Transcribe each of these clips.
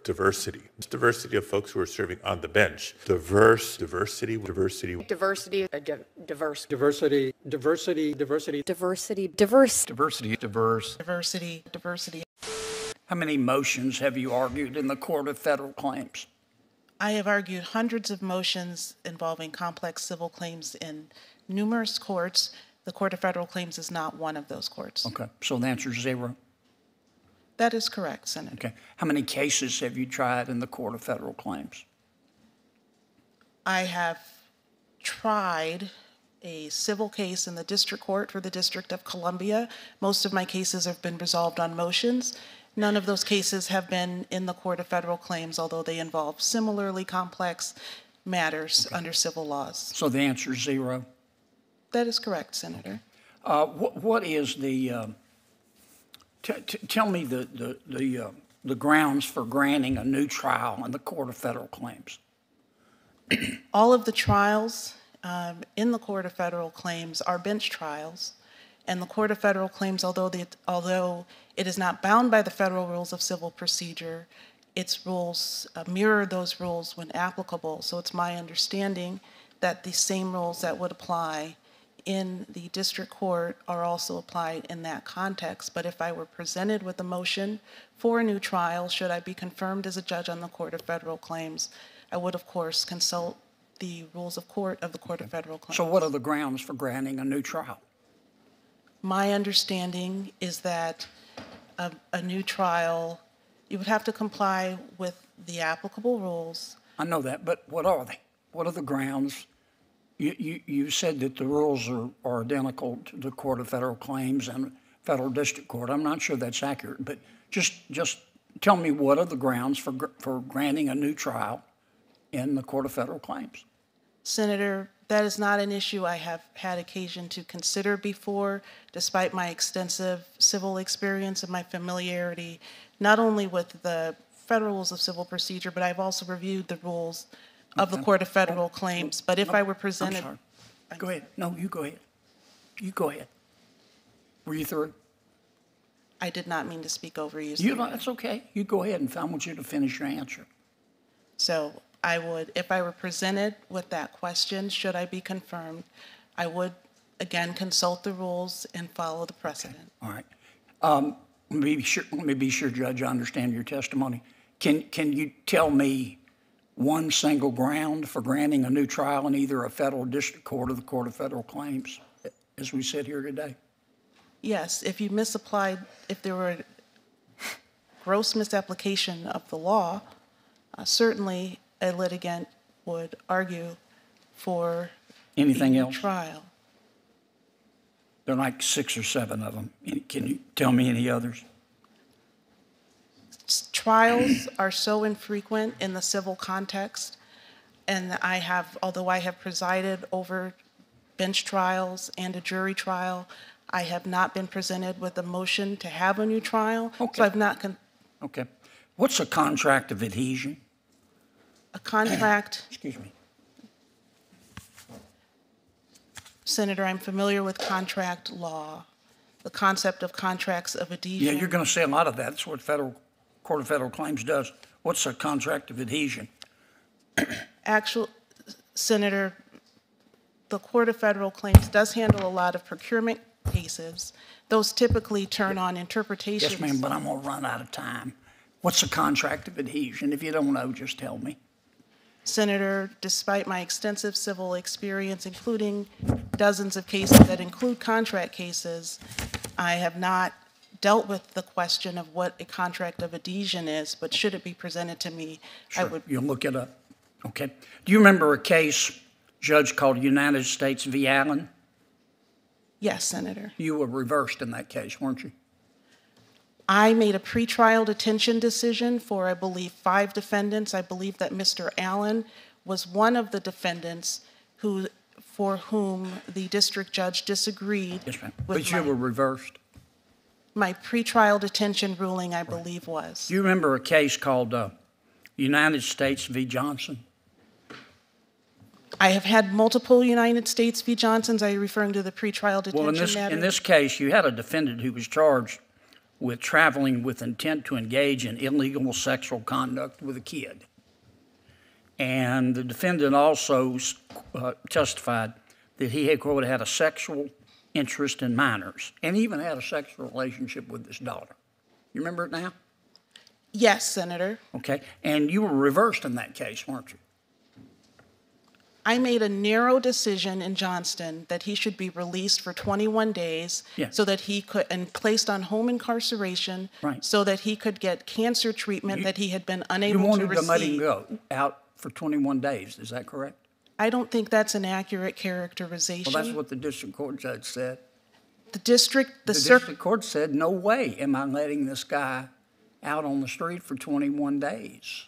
diversity. It's diversity of folks who are serving on the bench. Diversity. Diversity, diverse. How many motions have you argued in the Court of Federal Claims? I have argued hundreds of motions involving complex civil claims in numerous courts. The Court of Federal Claims is not one of those courts. Okay, so the answer is 0? That is correct, Senator. Okay. How many cases have you tried in the Court of Federal Claims? I have tried a civil case in the District Court for the District of Columbia. Most of my cases have been resolved on motions. None of those cases have been in the Court of Federal Claims, although they involve similarly complex matters under civil laws. So the answer is 0? That is correct, Senator. What is the, tell me the grounds for granting a new trial in the Court of Federal Claims. All of the trials in the Court of Federal Claims are bench trials, and the Court of Federal Claims, although it is not bound by the federal rules of civil procedure, its rules mirror those rules when applicable. So it's my understanding that the same rules that would apply in the district court are also applied in that context. But if I were presented with a motion for a new trial, should I be confirmed as a judge on the Court of Federal Claims, I would, of course, consult the rules of court of the Court of Federal Claims. So what are the grounds for granting a new trial? My understanding is that a new trial, you would have to comply with the applicable rules. I know that, but what are they? What are the grounds? You said that the rules are identical to the Court of Federal Claims and Federal District Court. I'm not sure that's accurate, but just tell me what are the grounds for granting a new trial in the Court of Federal Claims? Senator, that is not an issue I have had occasion to consider before, despite my extensive civil experience and my familiarity, not only with the federal rules of civil procedure, but I've also reviewed the rules of the Court of Federal Claims. But if I were presented... I'm sorry. Go ahead. No, you go ahead. You go ahead. Were you through? I did not mean to speak over you. That's okay. You go ahead, and I want you to finish your answer. So I would, if I were presented with that question, should I be confirmed, I would, again, consult the rules and follow the precedent. Okay. All right. Let me be sure, Judge, I understand your testimony. Can you tell me one single ground for granting a new trial in either a federal district court or the Court of Federal Claims as we sit here today? Yes, if you misapplied, if there were a gross misapplication of the law, certainly a litigant would argue for anything else? Trial. There are like 6 or 7 of them. Can you tell me any others? Trials are so infrequent in the civil context, and although I have presided over bench trials and a jury trial, I have not been presented with a motion to have a new trial. Okay. So I've not. Okay. What's a contract of adhesion? A contract. Excuse me. Senator, I'm familiar with contract law, the concept of contracts of adhesion. Yeah, you're going to say a lot of that. That's what Court of Federal Claims does. What's a contract of adhesion? Senator, the Court of Federal Claims does handle a lot of procurement cases. Those typically turn on interpretations. Yes, ma'am, but I'm going to run out of time. What's a contract of adhesion? If you don't know, just tell me. Senator, despite my extensive civil experience, including dozens of cases that include contract cases, I have not dealt with the question of what a contract of adhesion is, but should it be presented to me, sure. I would. You'll look it up. Okay. Do you remember a case, Judge, called United States v. Allen? Yes, Senator. You were reversed in that case, weren't you? I made a pretrial detention decision for, I believe, 5 defendants. I believe that Mr. Allen was one of the defendants for whom the district judge disagreed. Yes, ma'am. But you were reversed. My pretrial detention ruling, I believe, was. Do you remember a case called United States v. Johnson? I have had multiple United States v. Johnsons. Are you referring to the pretrial detention matter? In this case, you had a defendant who was charged with traveling with intent to engage in illegal sexual conduct with a kid. And the defendant also testified that he had, quote, had a sexual interest in minors and even had a sexual relationship with his daughter. You remember it now? Yes, Senator. Okay. And you were reversed in that case, weren't you? I made a narrow decision in Johnston that he should be released for 21 days so that he could, and placed on home incarceration so that he could get cancer treatment that he had been unable to receive. You wanted to let him go out for 21 days, is that correct? I don't think that's an accurate characterization. Well, that's what the district court judge said. The district court said, no way am I letting this guy out on the street for 21 days.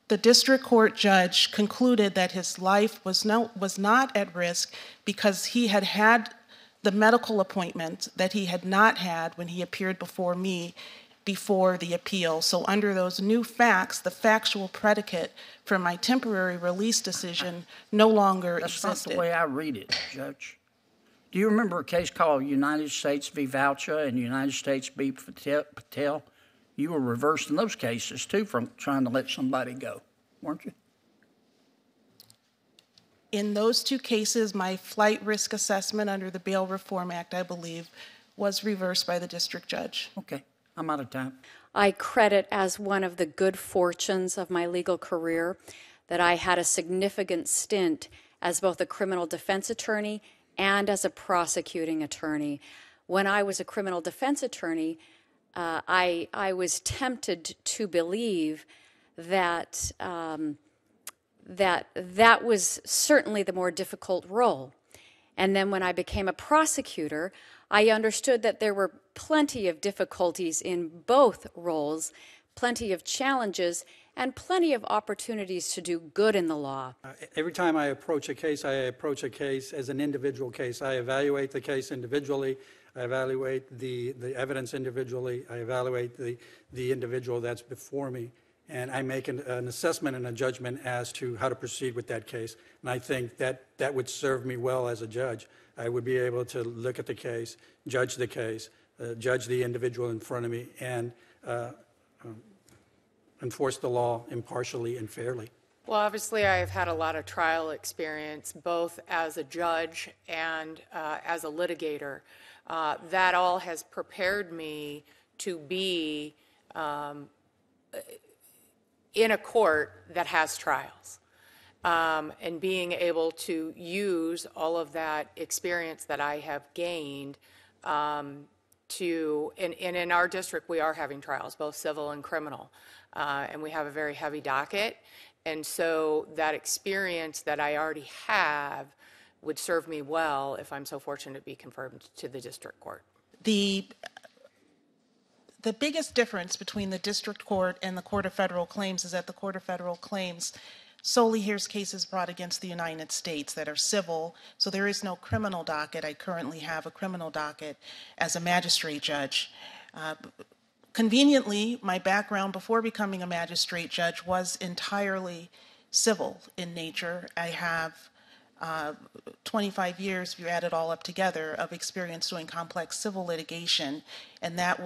The district court judge concluded that his life was not at risk because he had had the medical appointment that he had not had when he appeared before me before the appeal. So under those new facts, the factual predicate for my temporary release decision no longer existed. That's not the way I read it, Judge. Do you remember a case called United States v. Voucha and United States v. Patel? You were reversed in those cases, too, from trying to let somebody go, weren't you? In those two cases, my flight risk assessment under the Bail Reform Act, I believe, was reversed by the district judge. Okay, I'm out of time. I credit as one of the good fortunes of my legal career that I had a significant stint as both a criminal defense attorney and as a prosecuting attorney. When I was a criminal defense attorney, I was tempted to believe that that was certainly the more difficult role. And then when I became a prosecutor, I understood that there were plenty of difficulties in both roles, plenty of challenges, and plenty of opportunities to do good in the law. Every time I approach a case as an individual case. I evaluate the case individually. I evaluate the evidence individually. I evaluate the individual that's before me. And I make an assessment and a judgment as to how to proceed with that case. And I think that would serve me well as a judge. I would be able to look at the case, judge the individual in front of me, and enforce the law impartially and fairly. Well, obviously, I have had a lot of trial experience, both as a judge and as a litigator. That all has prepared me to be in a court that has trials, and being able to use all of that experience that I have gained and in our district, we are having trials, both civil and criminal, and we have a very heavy docket. And so that experience that I already have would serve me well if I'm so fortunate to be confirmed to the district court. The biggest difference between the district court and the Court of Federal Claims is that the Court of Federal Claims solely hears cases brought against the United States that are civil, so there is no criminal docket. I currently have a criminal docket as a magistrate judge. Conveniently, my background before becoming a magistrate judge was entirely civil in nature. I have 25 years, if you add it all up together, of experience doing complex civil litigation, and that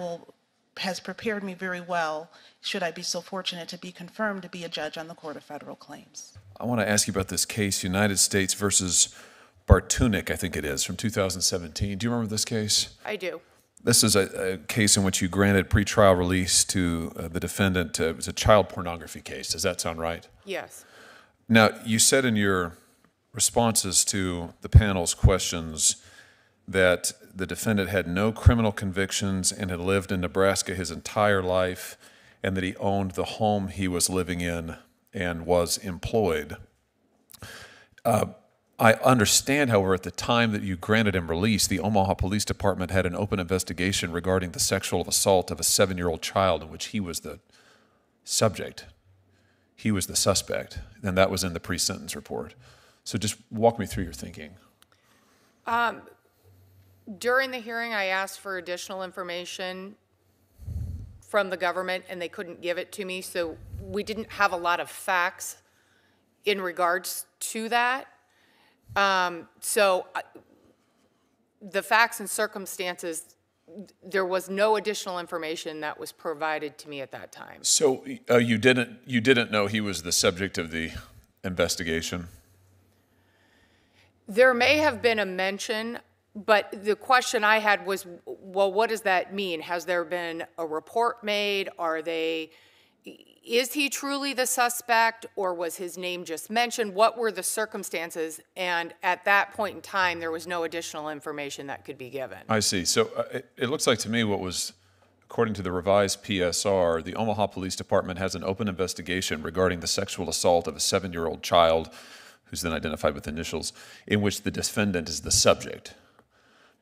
has prepared me very well, should I be so fortunate to be confirmed to be a judge on the Court of Federal Claims. I want to ask you about this case, United States versus Bartunik, I think it is, from 2017. Do you remember this case? I do. This is a case in which you granted pretrial release to the defendant. It was a child pornography case. Does that sound right? Yes. Now, you said in your responses to the panel's questions that the defendant had no criminal convictions and had lived in Nebraska his entire life, and that he owned the home he was living in and was employed. I understand, however, at the time that you granted him release, the Omaha Police Department had an open investigation regarding the sexual assault of a 7-year-old child in which he was the subject. He was the suspect, and that was in the pre-sentence report. So just walk me through your thinking. During the hearing, I asked for additional information from the government, and they couldn't give it to me, so we didn't have a lot of facts in regards to that. The facts and circumstances there was no additional information that was provided to me at that time. So you didn't know he was the subject of the investigation? There may have been a mention, but the question I had was, well, what does that mean? Has there been a report made? Is he truly the suspect, or was his name just mentioned? What were the circumstances? And at that point in time, there was no additional information that could be given. I see. So it looks like to me what was, according to the revised PSR, the Omaha Police Department has an open investigation regarding the sexual assault of a 7-year-old child, who's then identified with initials, in which the defendant is the subject.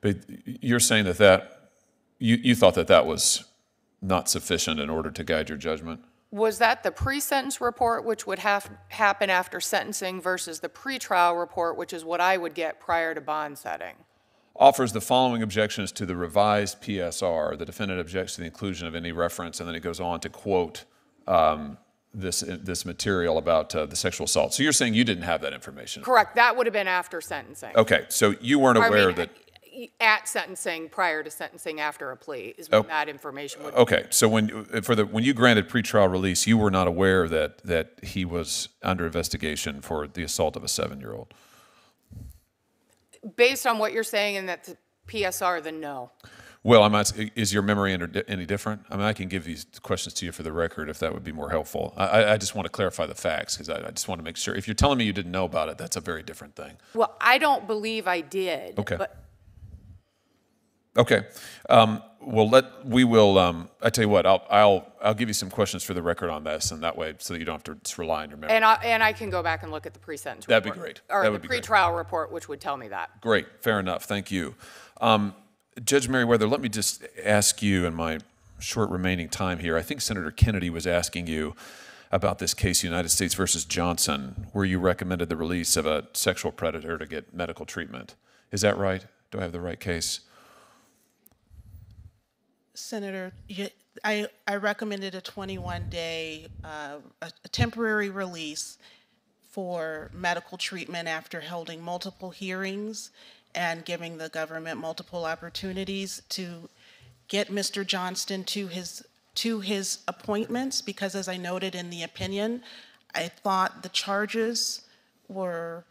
But you're saying that you thought that was not sufficient in order to guide your judgment? Was that the pre-sentence report, which would happen after sentencing, versus the pretrial report, which is what I would get prior to bond setting? Offers the following objections to the revised PSR. The defendant objects to the inclusion of any reference, and then it goes on to quote this material about the sexual assault. So you're saying you didn't have that information? Correct. That would have been after sentencing. Okay, so you weren't aware that... At sentencing, prior to sentencing, after a plea, is when that information would. Okay, so when you granted pretrial release, you were not aware that he was under investigation for the assault of a 7-year-old. Based on what you're saying in that PSR, then no. Well, is your memory any different? I mean, I can give these questions to you for the record if that would be more helpful. I just want to clarify the facts because I just want to make sure. If you're telling me you didn't know about it, that's a very different thing. Well, I don't believe I did. Okay. But okay. I tell you what, I'll give you some questions for the record on this, and that way, so that you don't have to just rely on your memory. And I can go back and look at the pre-sentence report. That'd be great. Or That the would be great. pretrial report, which would tell me that. Great, fair enough, thank you. Judge Meriweather, let me just ask you in my short remaining time here, I think Senator Kennedy was asking you about this case, United States versus Johnson, where you recommended the release of a sexual predator to get medical treatment. Is that right? Do I have the right case? Senator, I recommended a 21-day a temporary release for medical treatment after holding multiple hearings and giving the government multiple opportunities to get Mr. Johnston to his appointments, because as I noted in the opinion, I thought the charges were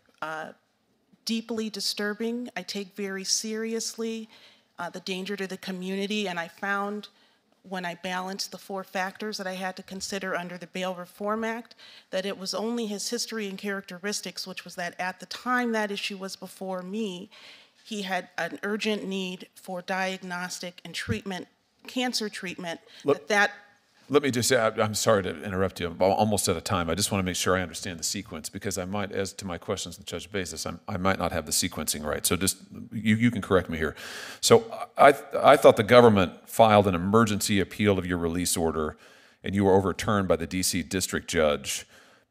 deeply disturbing. I take very seriously the danger to the community, and I found when I balanced the 4 factors that I had to consider under the Bail Reform Act, that it was only his history and characteristics, which was that at the time that issue was before me, he had an urgent need for diagnostic and treatment, cancer treatment, Let me just say, I'm sorry to interrupt you. I'm almost out of time. I just want to make sure I understand the sequence, because I might, as to my questions to Judge Bazis, I might not have the sequencing right. So just, you can correct me here. So I thought the government filed an emergency appeal of your release order, and you were overturned by the D.C. district judge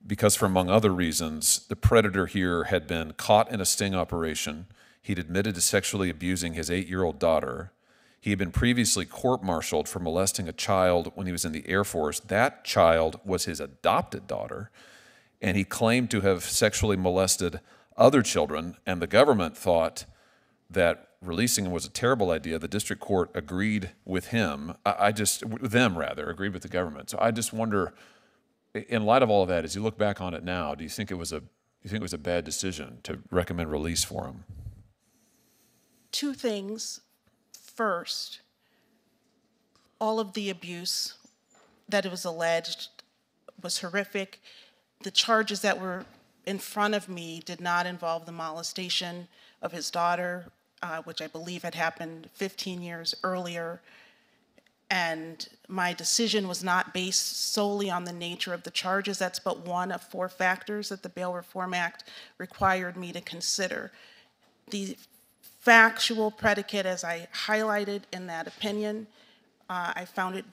because, for among other reasons, the predator here had been caught in a sting operation. He'd admitted to sexually abusing his 8-year-old daughter. He had been previously court-martialed for molesting a child when he was in the Air Force. That child was his adopted daughter, and he claimed to have sexually molested other children, and the government thought that releasing him was a terrible idea. The district court agreed with him. Agreed with the government. So I just wonder, in light of all of that, as you look back on it now, do you think it was a bad decision to recommend release for him? 2 things. First, all of the abuse that it was alleged was horrific. The charges that were in front of me did not involve the molestation of his daughter, which I believe had happened 15 years earlier. And my decision was not based solely on the nature of the charges. That's but one of 4 factors that the Bail Reform Act required me to consider. The factual predicate, as I highlighted in that opinion, I found it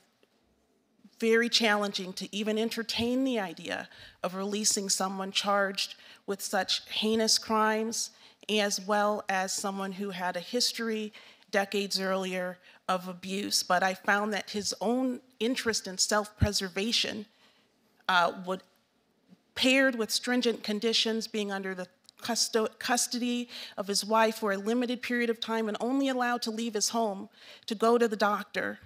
very challenging to even entertain the idea of releasing someone charged with such heinous crimes, as well as someone who had a history decades earlier of abuse. But I found that his own interest in self-preservation paired with stringent conditions, being under the custody of his wife for a limited period of time and only allowed to leave his home to go to the doctor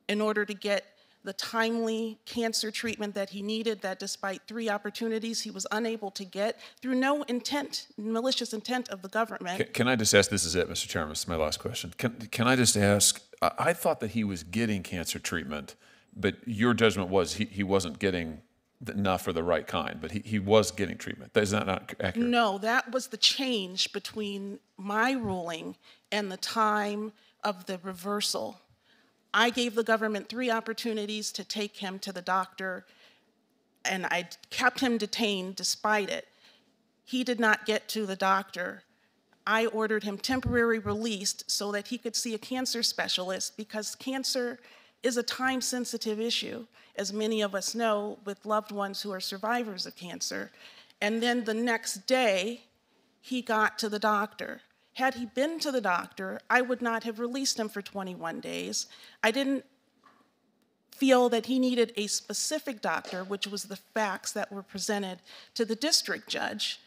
in order to get the timely cancer treatment that he needed, that despite 3 opportunities he was unable to get through no intent, malicious intent of the government. Can I just ask, this is it, Mr. Chairman, this is my last question. Can I just ask, I thought that he was getting cancer treatment, but your judgment was he wasn't getting enough or the right kind, but he was getting treatment. Is that not accurate? No, that was the change between my ruling and the time of the reversal. I gave the government 3 opportunities to take him to the doctor, and I kept him detained despite it. He did not get to the doctor. I ordered him temporarily released so that he could see a cancer specialist, because cancer is a time-sensitive issue, as many of us know, with loved ones who are survivors of cancer. And then the next day, he got to the doctor. Had he been to the doctor, I would not have released him for 21 days. I didn't feel that he needed a specific doctor, which was the facts that were presented to the district judge.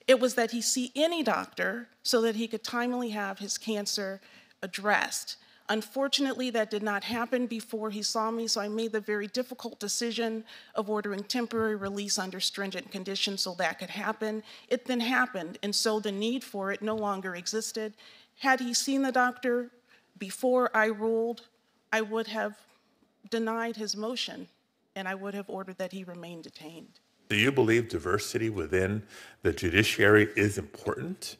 It was that he see any doctor so that he could timely have his cancer addressed. Unfortunately, that did not happen before he saw me, so I made the very difficult decision of ordering temporary release under stringent conditions so that could happen. It then happened, and so the need for it no longer existed. Had he seen the doctor before I ruled, I would have denied his motion, and I would have ordered that he remain detained. Do you believe diversity within the judiciary is important?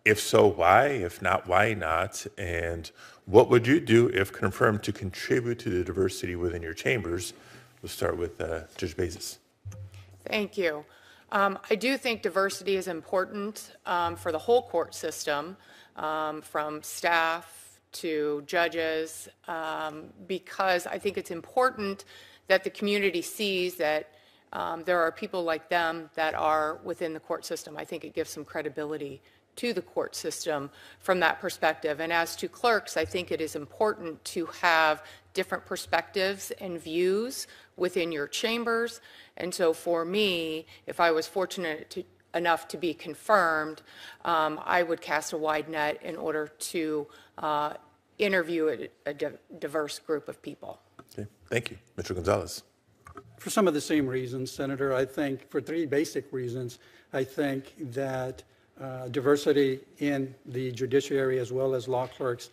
If so, why? If not, why not? And what would you do if confirmed to contribute to the diversity within your chambers? We'll start with Judge Bazis. Thank you. I do think diversity is important for the whole court system, from staff to judges, because I think it's important that the community sees that there are people like them that are within the court system. I think it gives some credibility to the court system from that perspective. And as to clerks, I think it is important to have different perspectives and views within your chambers. And so for me, if I was fortunate enough to be confirmed, I would cast a wide net in order to interview a diverse group of people. Okay, thank you. Mr. Gonzalez. For some of the same reasons, Senator, I think for 3 basic reasons, I think that diversity in the judiciary as well as law clerks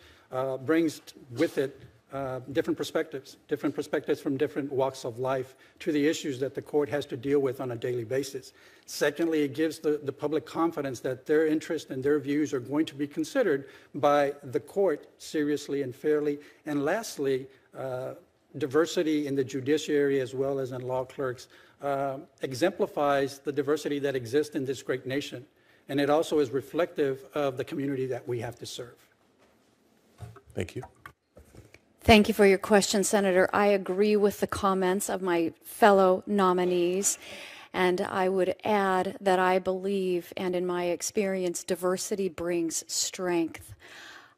brings with it different perspectives from different walks of life to the issues that the court has to deal with on a daily basis. Secondly, it gives the public confidence that their interests and their views are going to be considered by the court seriously and fairly. And lastly, diversity in the judiciary as well as in law clerks exemplifies the diversity that exists in this great nation. And it also is reflective of the community that we have to serve. Thank you. Thank you for your question, Senator. I agree with the comments of my fellow nominees, and I would add that I believe, and in my experience, diversity brings strength.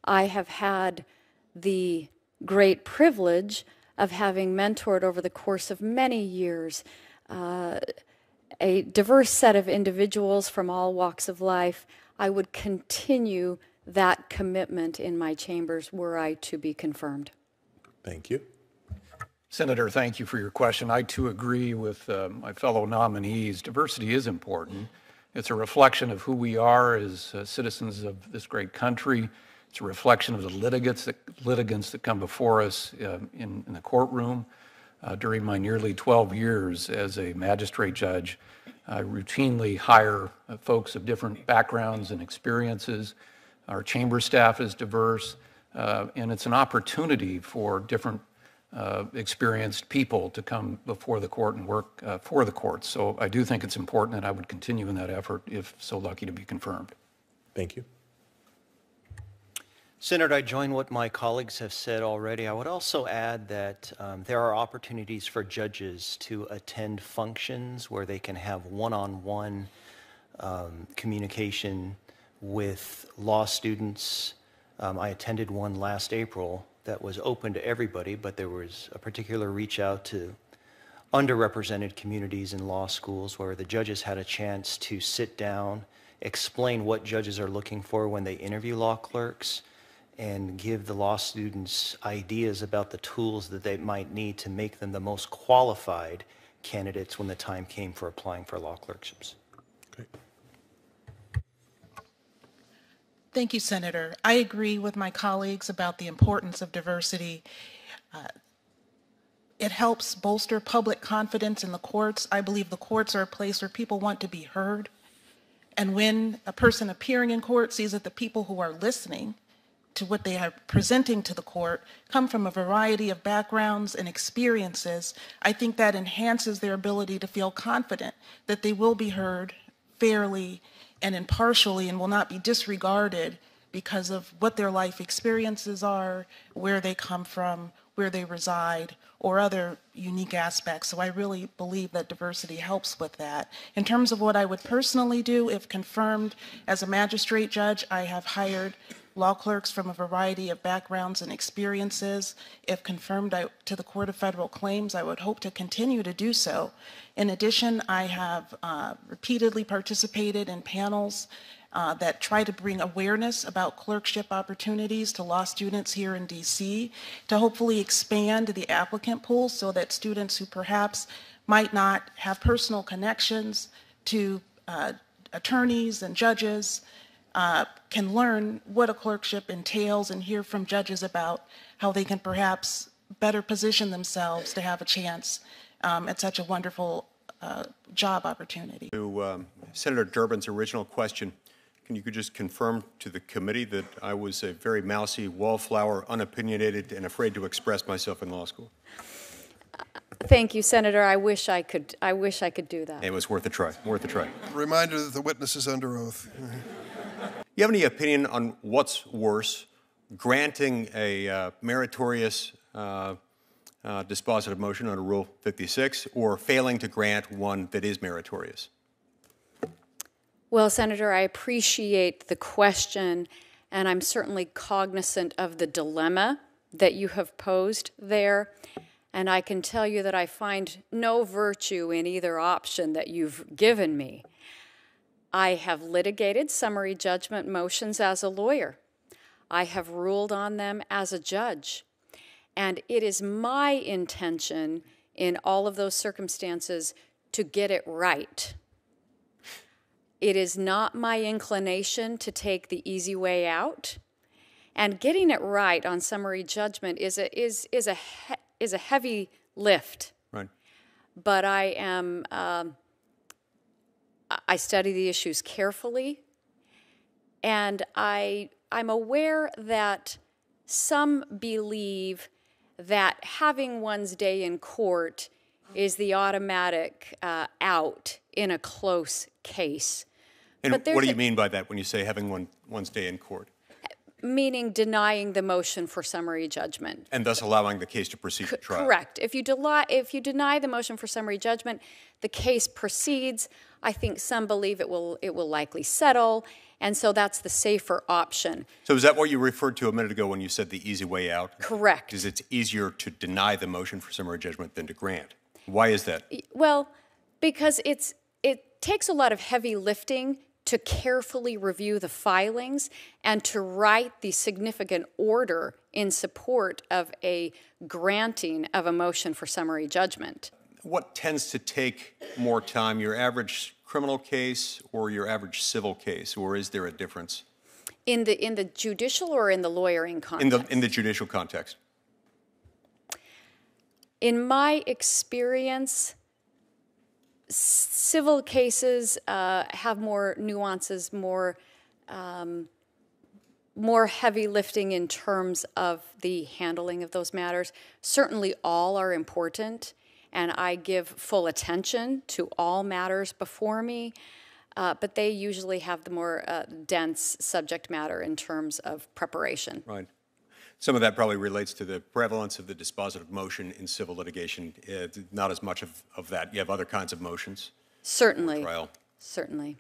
I have had the great privilege of having mentored over the course of many years a diverse set of individuals from all walks of life. I would continue that commitment in my chambers were I to be confirmed. Thank you. Senator, thank you for your question. I too agree with my fellow nominees. Diversity is important. It's a reflection of who we are as citizens of this great country. It's a reflection of the litigants that come before us in the courtroom. During my nearly 12 years as a magistrate judge, I routinely hire folks of different backgrounds and experiences. Our chamber staff is diverse, and it's an opportunity for different experienced people to come before the court and work for the court. So I do think it's important, and I would continue in that effort if so lucky to be confirmed. Thank you. Senator, I join what my colleagues have said already. I would also add that there are opportunities for judges to attend functions where they can have one-on-one communication with law students. I attended one last April that was open to everybody, but there was a particular reach out to underrepresented communities in law schools where the judges had a chance to sit down, explain what judges are looking for when they interview law clerks, and give the law students ideas about the tools that they might need to make them the most qualified candidates when the time came for applying for law clerkships. Okay. Thank you, Senator. I agree with my colleagues about the importance of diversity. It helps bolster public confidence in the courts. I believe the courts are a place where people want to be heard. And when a person appearing in court sees that the people who are listening to what they are presenting to the court come from a variety of backgrounds and experiences, I think that enhances their ability to feel confident that they will be heard fairly and impartially and will not be disregarded because of what their life experiences are, where they come from, where they reside, or other unique aspects. So I really believe that diversity helps with that. In terms of what I would personally do, if confirmed as a magistrate judge, I have hired law clerks from a variety of backgrounds and experiences. If confirmed to the Court of Federal Claims, I would hope to continue to do so. In addition, I have repeatedly participated in panels that try to bring awareness about clerkship opportunities to law students here in DC, to hopefully expand the applicant pool so that students who perhaps might not have personal connections to attorneys and judges can learn what a clerkship entails and hear from judges about how they can perhaps better position themselves to have a chance at such a wonderful job opportunity. To Senator Durbin's original question, can you just confirm to the committee that I was a very mousy, wallflower, unopinionated, and afraid to express myself in law school? Thank you, Senator. I wish I could do that. It was worth a try. Worth a try. Reminder that the witness is under oath. You have any opinion on what's worse, granting a meritorious dispositive motion under Rule 56, or failing to grant one that is meritorious? Well, Senator, I appreciate the question, and I'm certainly cognizant of the dilemma that you have posed there. And I can tell you that I find no virtue in either option that you've given me. I have litigated summary judgment motions as a lawyer. I have ruled on them as a judge. And it is my intention in all of those circumstances to get it right. It is not my inclination to take the easy way out. And getting it right on summary judgment is a heavy lift. Right. But I study the issues carefully, and I'm aware that some believe that having one's day in court is the automatic out in a close case. And what do you mean by that when you say having one's day in court? Meaning denying the motion for summary judgment. And thus allowing the case to proceed to trial. Correct. If you deny the motion for summary judgment, the case proceeds. I think some believe it will likely settle, and so that's the safer option. So is that what you referred to a minute ago when you said the easy way out? Correct. Because it's easier to deny the motion for summary judgment than to grant. Why is that? Well, because it takes a lot of heavy lifting to carefully review the filings and to write the significant order in support of a granting of a motion for summary judgment. What tends to take more time, your average criminal case or your average civil case, or is there a difference? In the judicial or in the lawyering context? In the judicial context. In my experience, civil cases have more nuances, more heavy lifting in terms of the handling of those matters. Certainly all are important, and I give full attention to all matters before me, but they usually have the more dense subject matter in terms of preparation. Right. Some of that probably relates to the prevalence of the dispositive motion in civil litigation. Not as much of that. You have other kinds of motions. Certainly. Trial. Certainly.